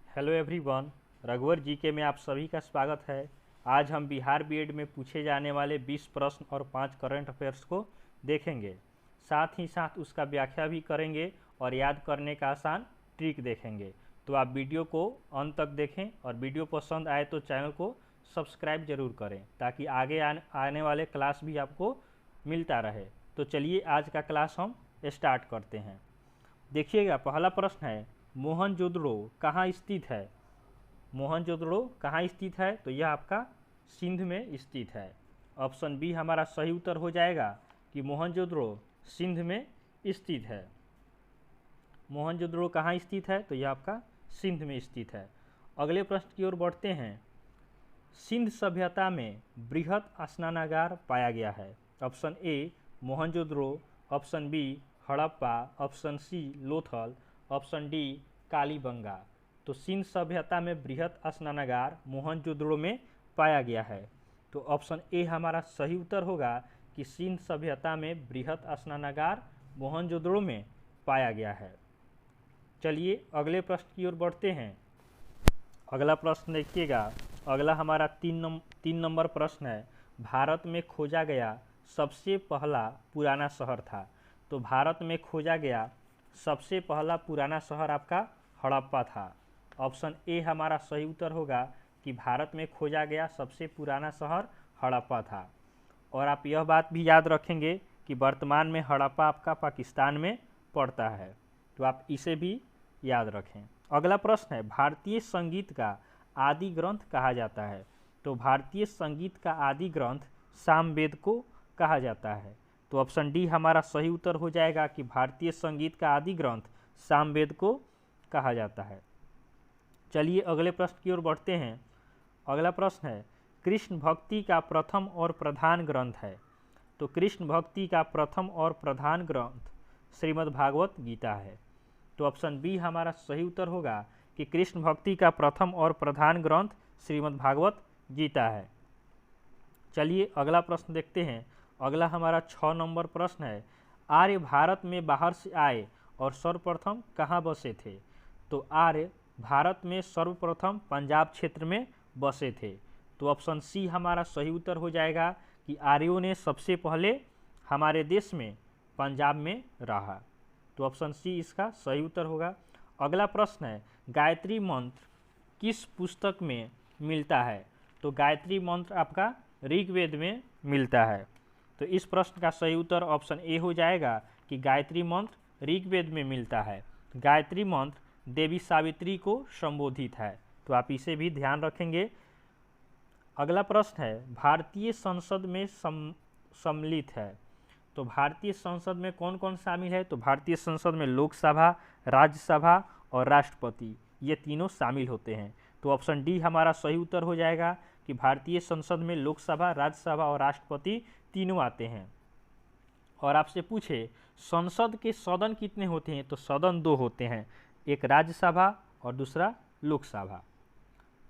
Hello everyone, रघुवर GK में आप सभी का स्वागत है। आज हम बिहार बीएड में पूछे जाने वाले 20 प्रश्न और 5 करंट अफेयर्स को देखेंगे। साथ ही साथ उसका व्याख्या भी करेंगे और याद करने का आसान ट्रिक देखेंगे। तो आप वीडियो को अंत तक देखें और वीडियो पसंद आए तो चैनल को सब्सक्राइब जरूर करें ताकि आगे आने वाले क्लास भी आपको मिलता रहे। तो चलिए आज का क्लास हम स्टार्ट करते हैं। देखिएगा, पहला प्रश्न है, मोहनजोदड़ो कहाँ स्थित है। मोहनजोदड़ो कहाँ स्थित है, तो यह आपका सिंध में स्थित है। ऑप्शन बी हमारा सही उत्तर हो जाएगा कि मोहनजोदड़ो सिंध में स्थित है। मोहनजोदड़ो कहाँ स्थित है, तो यह आपका सिंध में स्थित है। अगले प्रश्न की ओर बढ़ते हैं। सिंध सभ्यता में बृहत स्नानागार पाया गया है। Option A Mohenjodaro, option B Harappa, option C Lothal, option D Kalibangan. तो सिंध सभ्यता में बृहत स्नानागार मोहनजोदड़ो में पाया गया है। तो ऑप्शन ए हमारा सही उत्तर होगा कि सिंध सभ्यता में बृहत स्नानागार मोहनजोदड़ो में पाया गया है। चलिए अगले प्रश्न की ओर बढ़ते हैं। अगला प्रश्न देखिएगा, अगला हमारा तीन नंबर प्रश्न है। भारत में खोजा गया सबसे पहला पुराना शहर था। तो भारत में खोजा गया सबसे पहला पुराना शहर आपका हड़प्पा था। ऑप्शन ए हमारा सही उत्तर होगा कि भारत में खोजा गया सबसे पुराना शहर हड़प्पा था। और आप यह बात भी याद रखेंगे कि वर्तमान में हड़प्पा आपका पाकिस्तान में पड़ता है, तो आप इसे भी याद रखें। अगला प्रश्न है, भारतीय संगीत का आदि ग्रंथ कहा जाता है। तो भारतीय संगीत का आदि ग्रंथ सामवेद को कहा जाता है। तो ऑप्शन डी हमारा सही उत्तर हो जाएगा कि भारतीय संगीत का आदि ग्रंथ सामवेद को कहा जाता है। चलिए अगले प्रश्न की ओर बढ़ते हैं। अगला प्रश्न है, कृष्ण भक्ति का प्रथम और प्रधान ग्रंथ है। तो कृष्ण भक्ति का प्रथम और प्रधान ग्रंथ श्रीमद् भागवत गीता है। तो ऑप्शन बी हमारा सही उत्तर होगा कि कृष्ण भक्ति का प्रथम और प्रधान ग्रंथ श्रीमद् भागवत गीता है। चलिए अगला प्रश्न देखते हैं। अगला हमारा 6 नंबर प्रश्न है, आर्य भारत में बाहर से आए और सर्वप्रथम कहाँ बसे थे। तो आर्य भारत में सर्वप्रथम पंजाब क्षेत्र में बसे थे। तो ऑप्शन सी हमारा सही उत्तर हो जाएगा कि आर्यों ने सबसे पहले हमारे देश में पंजाब में रहा। तो ऑप्शन सी इसका सही उत्तर होगा। अगला प्रश्न है, गायत्री मंत्र किस पुस्तक में मिलता है। तो गायत्री मंत्र आपका ऋग्वेद में मिलता है। तो इस प्रश्न का सही उत्तर ऑप्शन ए हो जाएगा कि गायत्री मंत्र ऋग्वेद में मिलता है। गायत्री मंत्र देवी सावित्री को संबोधित है, तो आप इसे भी ध्यान रखेंगे। अगला प्रश्न है, भारतीय संसद में सम्मिलित है। तो भारतीय संसद में कौन कौन शामिल है। तो भारतीय संसद में लोकसभा, राज्यसभा और राष्ट्रपति, ये तीनों शामिल होते हैं। तो ऑप्शन डी हमारा सही उत्तर हो जाएगा कि भारतीय संसद में लोकसभा, राज्यसभा और राष्ट्रपति तीनों आते हैं। और आपसे पूछे संसद के सदन कितने होते हैं। तो सदन 2 होते हैं, एक राज्यसभा और दूसरा लोकसभा।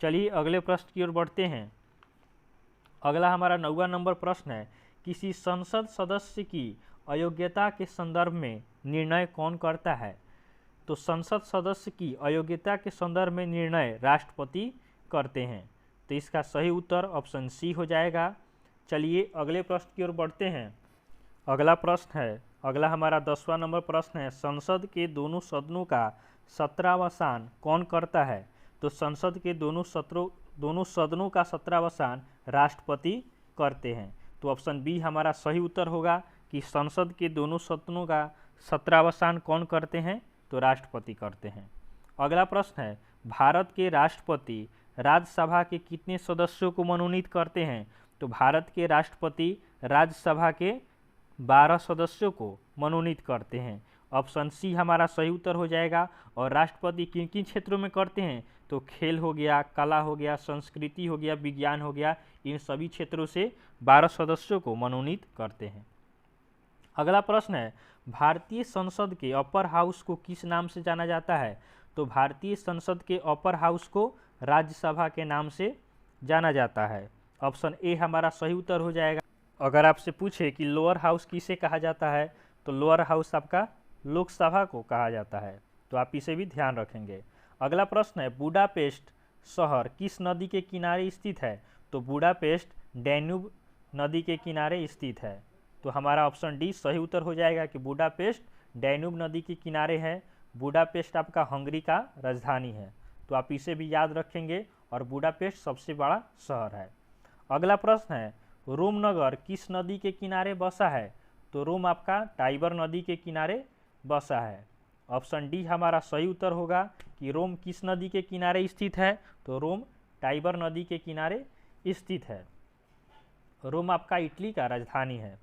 चलिए अगले प्रश्न की ओर बढ़ते हैं। अगला हमारा 9वां नंबर प्रश्न है, किसी संसद सदस्य की अयोग्यता के संदर्भ में निर्णय कौन करता है। तो संसद सदस्य की अयोग्यता के संदर्भ में निर्णय राष्ट्रपति करते हैं। तो इसका सही उत्तर ऑप्शन सी हो जाएगा। चलिए अगले प्रश्न की ओर बढ़ते हैं। अगला प्रश्न है, अगला हमारा 10वां नंबर प्रश्न है, संसद के दोनों सदनों का सत्रावसान कौन करता है। तो संसद के दोनों सदनों का सत्रावसान राष्ट्रपति करते हैं। तो ऑप्शन बी हमारा सही उत्तर होगा कि संसद के दोनों सदनों का सत्रावसान कौन करते हैं। तो राष्ट्रपति करते हैं। अगला प्रश्न है, भारत के राष्ट्रपति राज्यसभा के कितने सदस्यों को मनोनीत करते हैं। तो भारत के राष्ट्रपति राज्यसभा के 12 सदस्यों को मनोनीत करते हैं। ऑप्शन सी हमारा सही उत्तर हो जाएगा। और राष्ट्रपति किन किन क्षेत्रों में करते हैं। तो खेल हो गया, कला हो गया, संस्कृति हो गया, विज्ञान हो गया, इन सभी क्षेत्रों से 12 सदस्यों को मनोनीत करते हैं। अगला प्रश्न है, भारतीय संसद के अपर हाउस को किस नाम से जाना जाता है। तो भारतीय संसद के अपर हाउस को राज्यसभा के नाम से जाना जाता है। ऑप्शन ए हमारा सही उत्तर हो जाएगा। अगर आपसे पूछे कि लोअर हाउस किसे कहा जाता है, तो लोअर हाउस आपका लोकसभा को कहा जाता है। तो आप इसे भी ध्यान रखेंगे। अगला प्रश्न है बुडापेस्ट शहर किस नदी के किनारे स्थित है? तो बुडापेस्ट डैन्यूब नदी के किनारे स्थित है। तो हमारा ऑप्शन डी सही उत्तर हो जाएगा कि बुडापेस्ट डैन्यूब नदी के किनारे है। बुडापेस्ट आपका हंगरी का राजधानी है, तो आप इसे भी याद रखेंगे, और बुडापेस्ट सबसे बड़ा शहर है। अगला प्रश्न है रोम नगर किस नदी के किनारे बसा है? तो रोम आपका टाइबर नदी के किनारे बसा है। ऑप्शन डी हमारा सही उत्तर होगा कि रोम किस नदी के किनारे स्थित है? तो रोम टाइबर नदी के किनारे स्थित है। रोम आपका इटली का राजधानी है।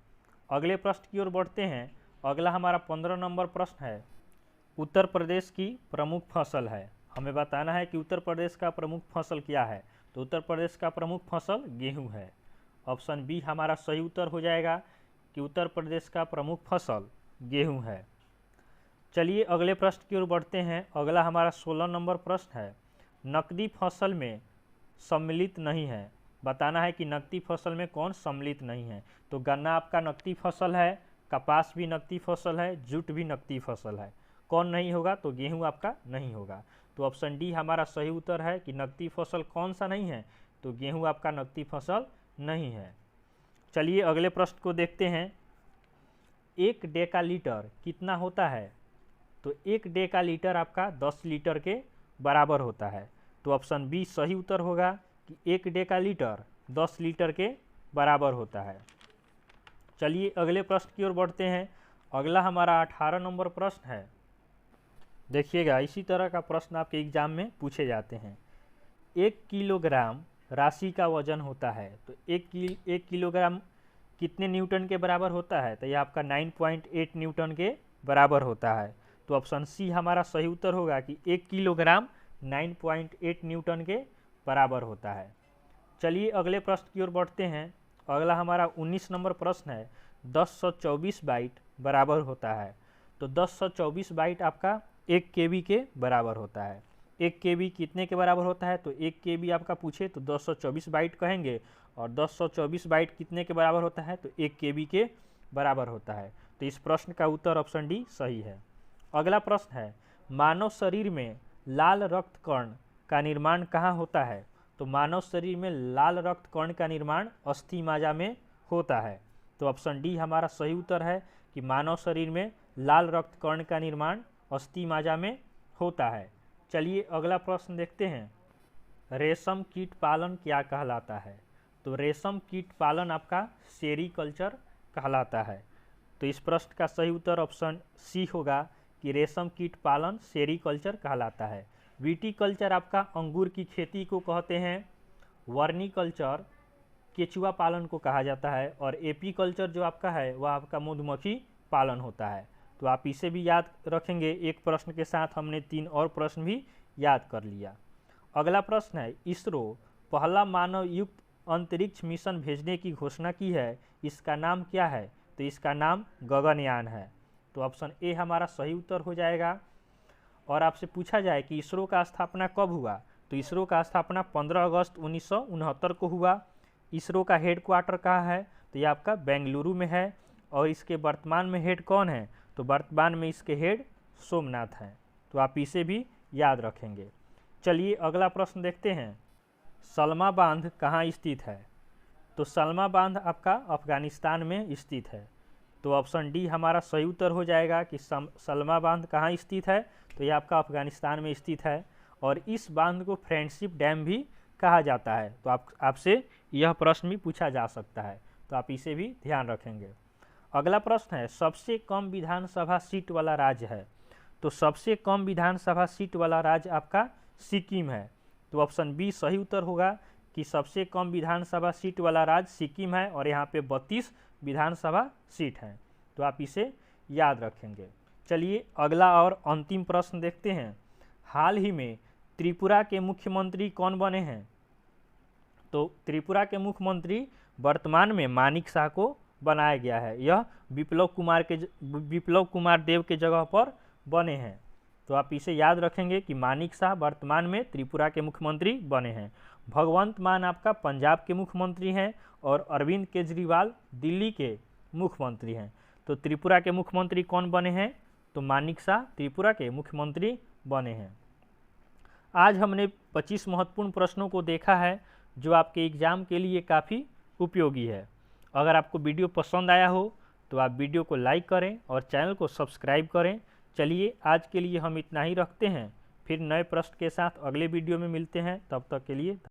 अगले प्रश्न की ओर बढ़ते हैं। अगला हमारा 15 नंबर प्रश्न है उत्तर प्रदेश की प्रमुख फसल है। हमें बताना है कि उत्तर प्रदेश का प्रमुख फसल क्या है? तो उत्तर प्रदेश का प्रमुख फसल गेहूं है। ऑप्शन बी हमारा सही उत्तर हो जाएगा कि उत्तर प्रदेश का प्रमुख फसल गेहूं है। चलिए अगले प्रश्न की ओर बढ़ते हैं। अगला हमारा 16 नंबर प्रश्न है नकदी फसल में सम्मिलित नहीं है। बताना है कि नकदी फसल में कौन सम्मिलित नहीं है? तो गन्ना आपका नकदी फसल है, कपास भी नकदी फसल है, जूट भी नकदी फसल है। कौन नहीं होगा? तो गेहूं आपका नहीं होगा। तो ऑप्शन डी हमारा सही उत्तर है कि नकदी फसल कौन सा नहीं है? तो गेहूं आपका नकदी फसल नहीं है। चलिए अगले प्रश्न को देखते हैं। 1 डेकालीटर कितना होता है? तो 1 डेकालीटर आपका 10 लीटर के बराबर होता है। तो ऑप्शन बी सही उत्तर होगा कि 1 डेकालीटर 10 लीटर के बराबर होता है। चलिए अगले प्रश्न की ओर बढ़ते हैं। अगला हमारा 18 नंबर प्रश्न है। देखिएगा इसी तरह का प्रश्न आपके एग्जाम में पूछे जाते हैं। 1 किलोग्राम राशि का वजन होता है, तो 1 किलोग्राम कितने न्यूटन के बराबर होता है? तो यह आपका 9.8 न्यूटन के बराबर होता है। तो ऑप्शन सी हमारा सही उत्तर होगा कि 1 किलोग्राम 9.8 न्यूटन के बराबर होता है। चलिए अगले प्रश्न की ओर बढ़ते हैं। अगला हमारा 19 नंबर प्रश्न है 1024 बाइट बराबर होता है। तो 1024 बाइट आपका 1 KB के बराबर होता है। 1 KB कितने के बराबर होता है? तो 1 KB आपका पूछे तो 1024 बाइट कहेंगे, और 1024 बाइट कितने के बराबर होता है? तो 1 KB के बराबर होता है। तो इस प्रश्न का उत्तर ऑप्शन डी सही है। अगला प्रश्न है मानव शरीर में लाल रक्त कण का निर्माण कहाँ होता है? तो मानव शरीर में लाल रक्त कण का निर्माण अस्थि मज्जा में होता है। तो ऑप्शन डी हमारा सही उत्तर है कि मानव शरीर में लाल रक्त कण का निर्माण अस्थि मज्जा में होता है। चलिए अगला प्रश्न देखते हैं। रेशम कीट पालन क्या कहलाता है? तो रेशम कीट पालन आपका सेरीकल्चर कहलाता है। तो इस प्रश्न का सही उत्तर ऑप्शन सी होगा कि रेशम कीट पालन सेरीकल्चर कहलाता है। विटीकल्चर आपका अंगूर की खेती को कहते हैं। वर्निकल्चर केचुआ पालन को कहा जाता है, और एपीकल्चर जो आपका है वह आपका मधुमक्खी पालन होता है। तो आप इसे भी याद रखेंगे। एक प्रश्न के साथ हमने 3 और प्रश्न भी याद कर लिया। अगला प्रश्न है इसरो पहला मानव युक्त अंतरिक्ष मिशन भेजने की घोषणा की है, इसका नाम क्या है? तो इसका नाम गगनयान है। तो ऑप्शन ए हमारा सही उत्तर हो जाएगा। और आपसे पूछा जाए कि इसरो का स्थापना कब हुआ? तो इसरो का स्थापना 15 अगस्त 1969 को हुआ। इसरो का हेड क्वार्टर कहाँ है? तो ये आपका बेंगलुरु में है। और इसके वर्तमान में हेड कौन है? तो वर्तमान में इसके हेड सोमनाथ हैं। तो आप इसे भी याद रखेंगे। चलिए अगला प्रश्न देखते हैं। सलमा बांध कहाँ स्थित है? तो सलमा बांध आपका अफगानिस्तान में स्थित है। तो ऑप्शन डी हमारा सही उत्तर हो जाएगा कि सलमा बांध कहाँ स्थित है? तो यह आपका अफगानिस्तान में स्थित है। और इस बांध को फ्रेंडशिप डैम भी कहा जाता है। तो आपसे यह प्रश्न भी पूछा जा सकता है, तो आप इसे भी ध्यान रखेंगे। अगला प्रश्न है सबसे कम विधानसभा सीट वाला राज्य है। तो सबसे कम विधानसभा सीट वाला राज्य आपका सिक्किम है। तो ऑप्शन बी सही उत्तर होगा कि सबसे कम विधानसभा सीट वाला राज्य सिक्किम है, और यहाँ पे 32 विधानसभा सीट हैं। तो आप इसे याद रखेंगे। चलिए अगला और अंतिम प्रश्न देखते हैं। हाल ही में त्रिपुरा के मुख्यमंत्री कौन बने हैं? तो त्रिपुरा के मुख्यमंत्री वर्तमान में मानिक शाह को बनाया गया है। यह विप्लव कुमार देव के जगह पर बने हैं। तो आप इसे याद रखेंगे कि मानिक शाह वर्तमान में त्रिपुरा के मुख्यमंत्री बने हैं। भगवंत मान आपका पंजाब के मुख्यमंत्री हैं, और अरविंद केजरीवाल दिल्ली के मुख्यमंत्री हैं। तो त्रिपुरा के मुख्यमंत्री कौन बने हैं? तो मानिक शाह त्रिपुरा के मुख्यमंत्री बने हैं। आज हमने 25 महत्वपूर्ण प्रश्नों को देखा है जो आपके एग्ज़ाम के लिए काफ़ी उपयोगी है। अगर आपको वीडियो पसंद आया हो तो आप वीडियो को लाइक करें और चैनल को सब्सक्राइब करें। चलिए आज के लिए हम इतना ही रखते हैं, फिर नए प्रश्न के साथ अगले वीडियो में मिलते हैं। तब तक के लिए